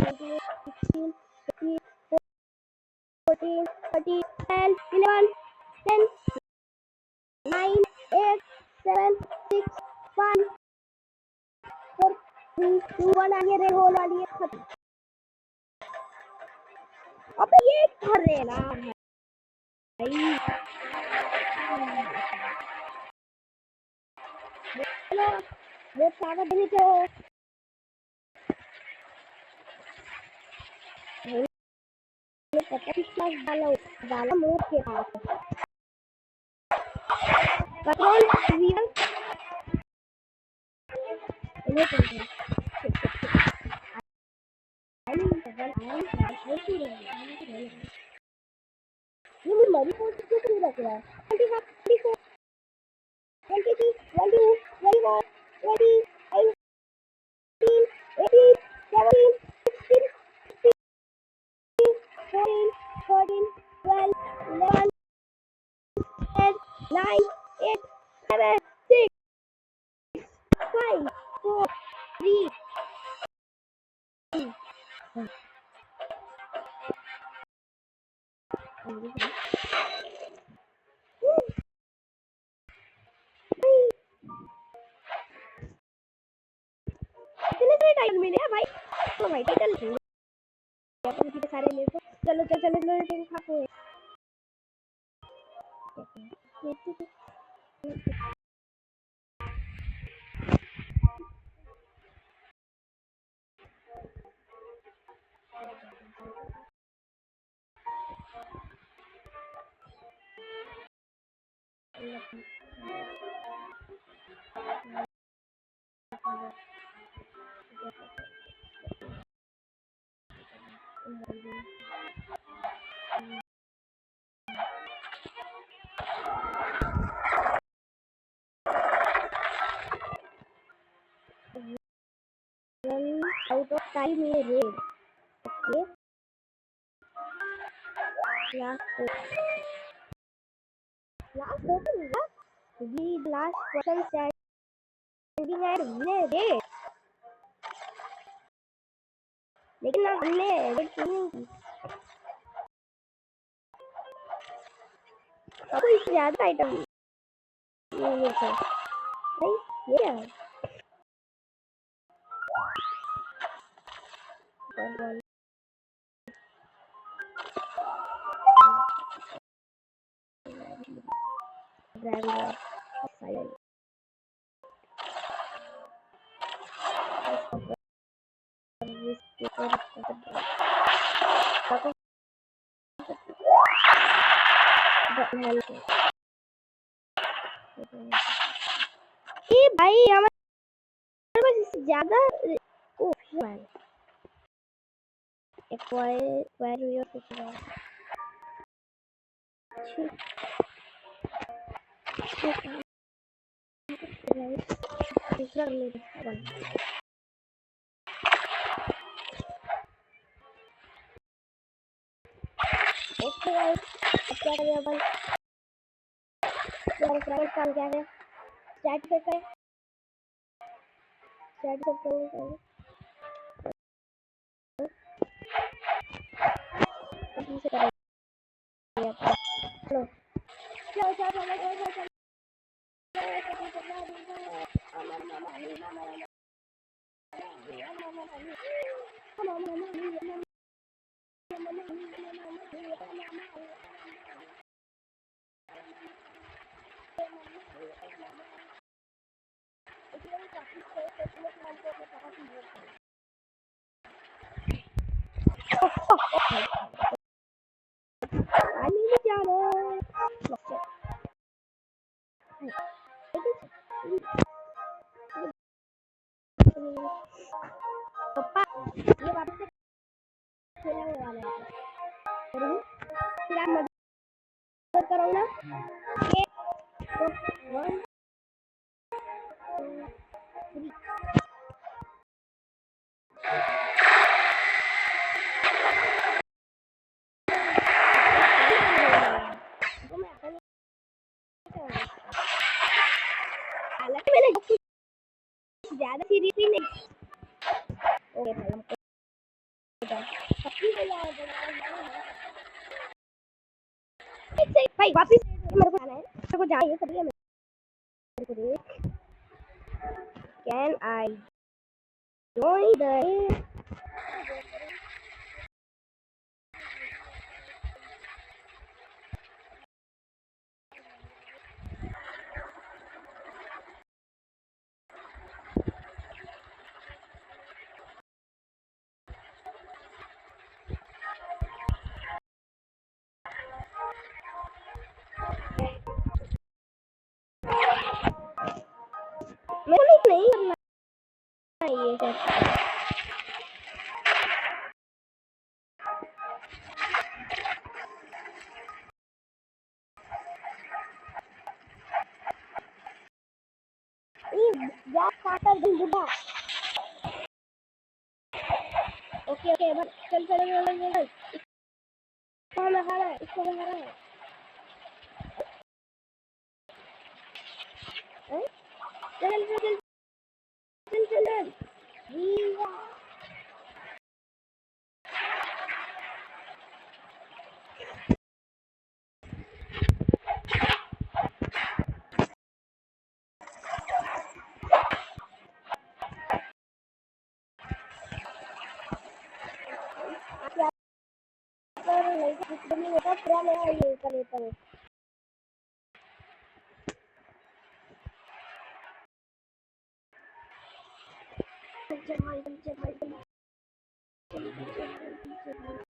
16, 15, 14, 13, 12, 11, 10, 9, 8, 7, 6, 5, 4, 3, 2, 1 आ गया, red whole वाली है खत्म। अबे ये कर रहे ना भाई, चलो वो ताकत नहीं तो पता डाला डाला मोड़ के पास कंट्रोल रियल ये कंट्रोल ये मरी को क्यों नहीं रख रहा है 24 23 22 24 20 18 18 17 16 14 14 12 11 10 9 8 7 6 5 4 3 इतने टाइम मिले भाई, तो भाई टाइटल अपन की सारे मेरे को चलो चलो चलो चलो टीम खाते हैं out of time in a raid. Okay. Last open, what? We last person standing at win a raid. लेकिन ना हमने रेड क्यों नहीं की? आपको इससे ज़्यादा आइटम नहीं मिलता भाई, ये क्या है? ये भाई हमारे पास इससे ज़्यादा acquire your दूसरा ओके गाइस, क्या करें अपन? प्राइवेट काम क्या है? चैट पे करें, चैट पे करें चलो चलो चलो चलो पापा ये वापस से खेलने वाले हैं, फिर आप मदद करो ना ये तो 1 2 हालांकि मैंने कुछ ज़्यादा सीरियसली नहीं ओके भाई वापिस मेरे को जाना है, मेरे को जाना है, सभी मेरे को देख। कैन आई join the मेरे को नहीं करना है ये सब। या काटर दिन बुढ़ा। ओके ओके बस चल चल चल चल चल। इसको लगा रहा है, इसको लगा रहा है। चल चल चल चल चल चल। जीवा पर नहीं कुछ नहीं होता, पूरा मेरा ये कर लेता है। चल चल भाई चल चल भाई चल चल चल चल चल।